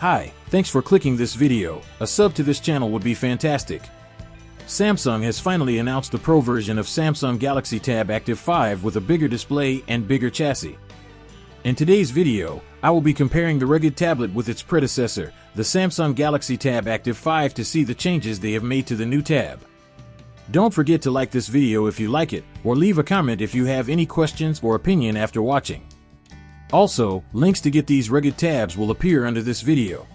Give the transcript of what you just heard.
Hi, thanks for clicking this video. A sub to this channel would be fantastic. Samsung has finally announced the Pro version of Samsung Galaxy Tab Active 5 with a bigger display and bigger chassis. In today's video, I will be comparing the rugged tablet with its predecessor, the Samsung Galaxy Tab Active 5, to see the changes they have made to the new tab. Don't forget to like this video if you like it, or leave a comment if you have any questions or opinion after watching. Also, links to get these rugged tabs will appear under this video.